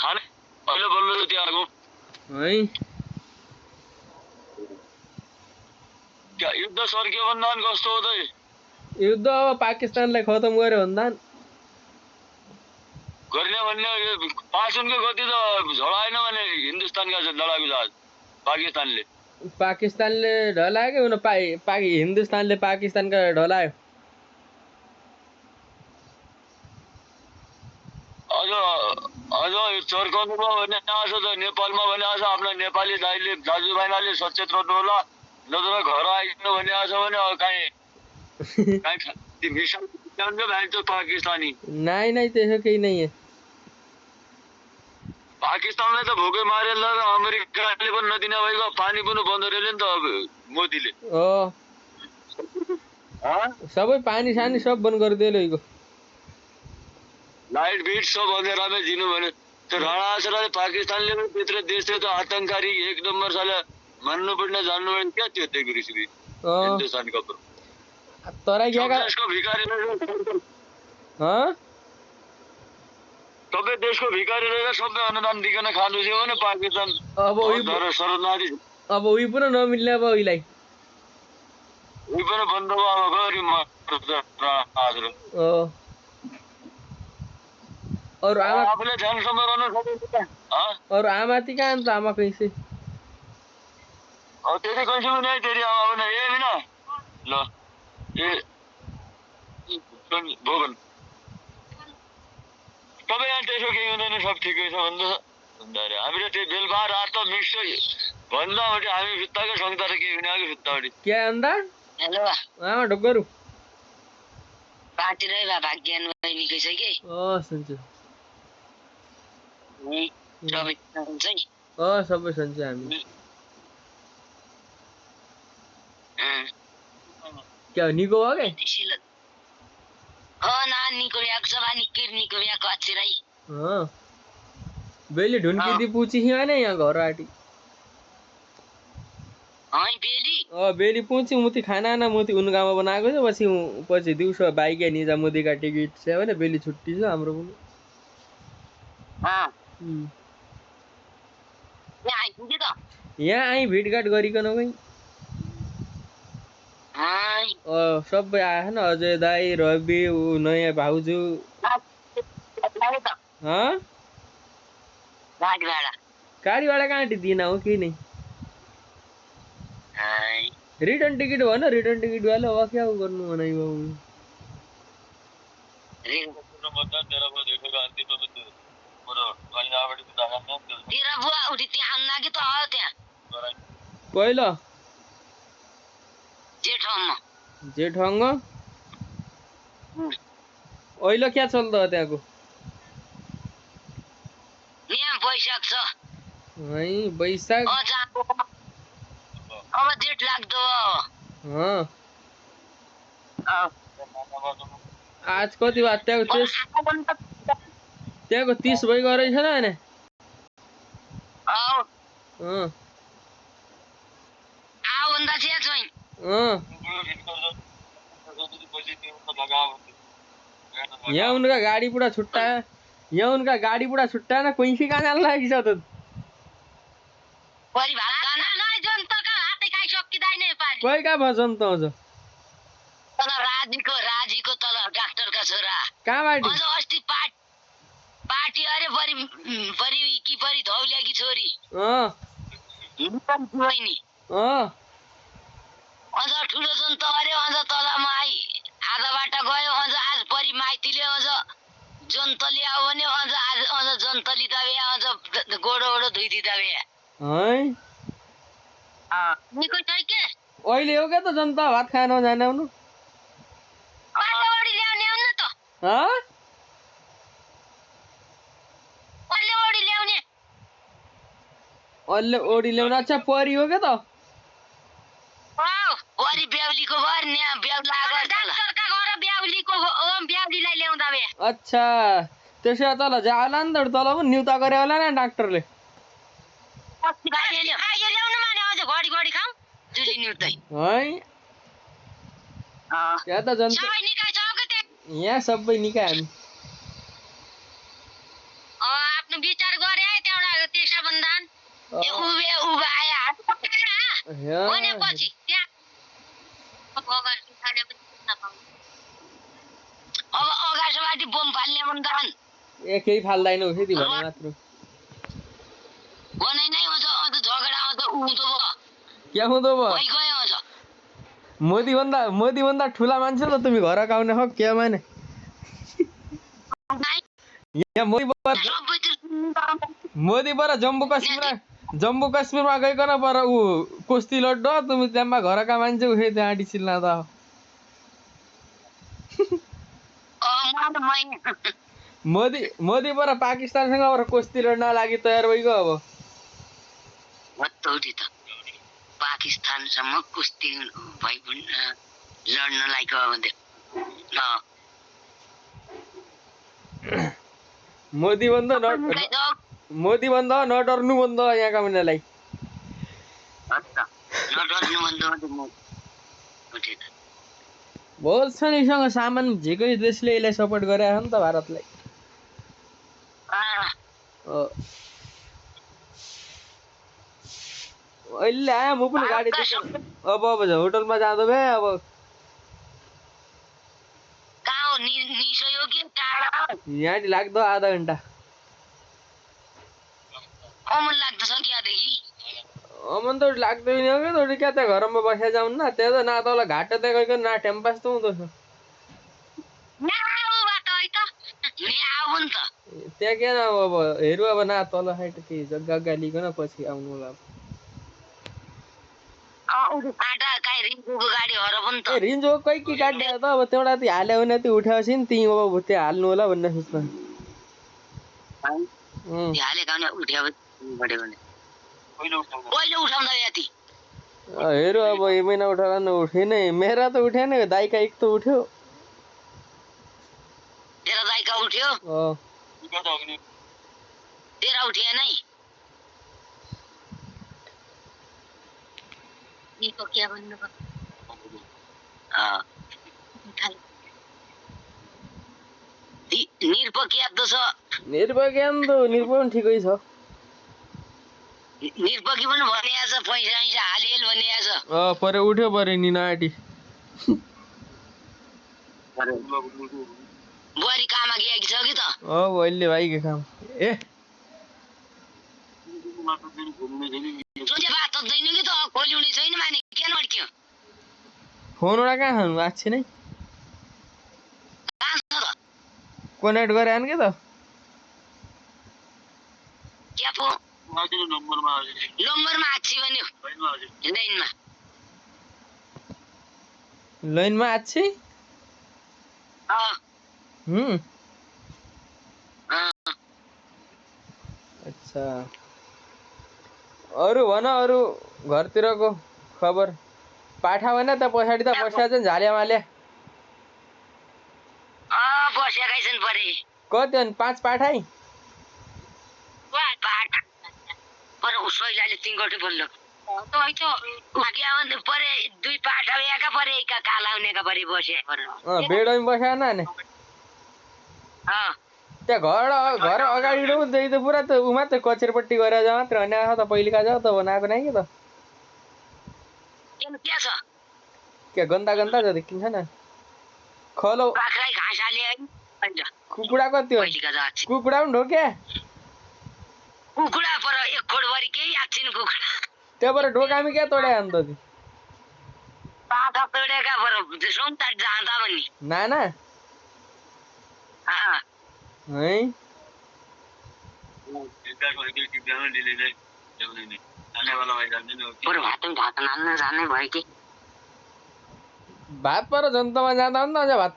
खाने अहिले बल्ल त्यहाँ आएको है युद्ध सर्क्यो भन्दा कस्तो हो त युद्ध अब पाकिस्तानलाई खतम गर्यो भन्दा गर्ने भन्ने पासुनको गति त झडाएन भने हिन्दुस्तानका लडाकु जहाज पाकिस्तानले ढलायो कि हिन्दुस्तानले पाकिस्तानका ढलायो अझ चर्काउनुमा भने आछ त नेपालमा भने आछ आफ्नो नेपाली दाजुभाइले सचेत रहनु होला नत्र घर आइनु भने आछ भने कहीँ मिसाल भाइन्छ पाकिस्तानी नहीं त्यसो केही नहीं है पाकिस्तानलाई त भोकै मारेर अमेरिकाले पनि नदिने भइगयो पानी पनि बन्द रहेछ नि त अब मोदीले सबै पानी सानी सब बन्द गरिदियो लाइट बिट सब अँधेरामै दिनु भने त्यो राणा आश्रयले पाकिस्तानले पनि त्यत्रो देश थियो त आतंककारी एक नम्बर साले मान्नुपर्ने जान्नुपर्ने क्या त्यो देख्दाखेरि हिन्दुस्तानको तराई गएका देशको भिखारी सबै देशको भिखारी रहेर सबै अनुदान दिकन खानु थियो भने पाकिस्तान अब उही पनि नमिल्ने अब उहीलाई उही पनि बन्द भयो और आफूले ध्यानसम्म रहनु सक्दैन और आमाती कहाँ अन्त आमा कैसे तेरी कैसे पनि है तेरी आमा पनि ए बिना ल ए भोगन तपाईँ यहाँ त्यसो केही हुँदैन सब ठिकै छ भन्दा अरे हामीले त्यो बेलुका रात मिक्स भन्दा हामी भित्ताकै सँगता र केही हुने भित्तावटी क्या अन्दा हेलो आमा ढोकरु पार्टी रे बाबा ज्ञान बहिनी कैसे के सन्चु सबै हुन्छ नि सबै सन्चु हामी क्या निको हो के ना निको याक सब निकिर निको याक अच्छे बेली ढुनकी दी पूछी ही आने यहाँ घर आटी बेली पूछी मुती खाना ना मुती उन गाउँमा बनाएको छ पछि दिउँसो बाइक निजा मुदीका टिकट छ भने बेली छुट्टी छ हाम्रो पनि यहाँ आई भेटघाट गरिकन गई सबै आएछ न अजय दाई रवि नयाँ भाउजू गाडी भाडा कहाँ दिन हो कि नहीं रिटर्न टिकट भन रिटर्न टिकट वाला अब क्या गर्नु भनाइ पहिला जेठङ्ग अहिले क्या चल्दा हो त्यहाँको बैशाख छ है बैशाख अब जेठ लाग्दो आज कति भयो त्यहाँको 30 भइगयो रहेछ न हैन यहाँ उनका गाडी पुरा छुट्टा ना कोही कहाँ जान लागि छ त कोही कहाँ भयो जनता अझ राजीको तल डाक्टरका छोरा कहाँबाट अस्ति पार्टी अरे परि धौल्याकी छोरी अझ ठुलो जनता अरे अझ तलमा आई आधा बाटा गयो अझ आज परि माइतीले अझ जन्तली आयो भने अझ जन्तली दबे अझ गोडो धुइदिँदा बे निको छ के अहिले हो क्या त जनता भात खान जाने आउनु अहिले ओडी ल्याउने अच्छा परी हो क्या त अच्छा त्यसो तल जाला नि त तल पनि न्युता गरे होला नि डाक्टरले है त जनता यहाँ सबै निकाय हामी आफ्नो विचार गरे रक्षाबन्धन ए उभे उभा आया भनेपछि त्यहाँ अब अगाडिबाट बम फाल्ने भन्दान ए केही फाल्दैन हो फेरि भने मात्र भने नै अझ झगडा अझ उँधो भयो क्या हुँदो भयो भइ गयो अझ मोदी भन्दा ठुला मान्छे त तिमी घर आउने हो क्या माने यहाँ मोदी पर जम्मू कश्मीरमा गइकन पर ऊ कुस्ती लड्डो तिमी त्यहाँ घरका मान्छे उखे त्यहाँ आँटी चिल्ला त मोदी पर पाकिस्तानसँग पर कुस्ती लड्न लागि तयार भइगयो अब पाकिस्तानसम्म कुस्ती भइ लड्न लागेको अब मोदी भन्दा नडर्नु भन्दा यहाँका मान्छेलाई बोल्छ नि सँग सामान झिकै देशले यसलाई सपोर्ट गरेको नि त भारतलाई अहिले आयो म पनि गाडी अब होटलमा जाँदा भए अब यहाँ लाग्दो आधा घन्टा अमन त लाग्दैन क्या थोड़ी क्या त्यहाँ घरमा बसेर जाउँ न त्यहाँ त न तल घाटो त्यहाँ गइकन न टाइम पास त हुँदो छ त्यहाँ क्या अब हेरौँ अब न तल साइड केही जग्गा गालीकन पछि आउनु होला रिन्जो कोही के काट्ने त अब त्यौँडा ती हाल्यो भने ती उठाएपछि नि ती अब त्यहाँ हाल्नु होला भन्ने सोच्न हेरौँ अब यो महिना उठाएर न उठेन मेरा त उठेन दाइका एक त उठ्यो निर्पो ठिकै छ निर्पकी पनि भनिएछ पैसा हालिएल भनिएछ परे उठ्यो परे निना आँटी बुहारी काममा गएकी छ कि त अहिले भाइको काम ए बात दैन कि त खोली हुने छैन माने के नड्क्यो फोनबाट कहाँ खानु आछि नै कनेक्ट गरे आन के त क्या पो नम्बरमा आछि भन्यो लाइनमा आछि अच्छा अरू भन अरू घरतिरको खबर पाठा भने त पछाडि त बस्या चाहिँ झाल्या माल्या बसेकै छन् परे कति अनि 5 पाठाई पर उसैलाले तिङगटी बोल्लो परे 2 पाठा एका परे एका कालाउनेका परे बसे बेडमै बस्या न त्यहाँ घर अगाडि त्यही त पुरा त उ मात्र कचेरपट्टि गरेर जा मात्र भने त पहिलेका जा त बनाएको नै कि त के गन्दा गन्दा त देखिन्छ न खलो कुकुडा कति हो कुकुडा पनि ढोक्या कुकुडा पर एक खोडभरि केही आछिन कुकुडा त्यहाँबाट ढोकामी क्या तोड्या अन्त पाखा तोडेका पर सोमताट जाँदा पनि नाना है भात पर जन्तमा जाँदा नि त अझ भात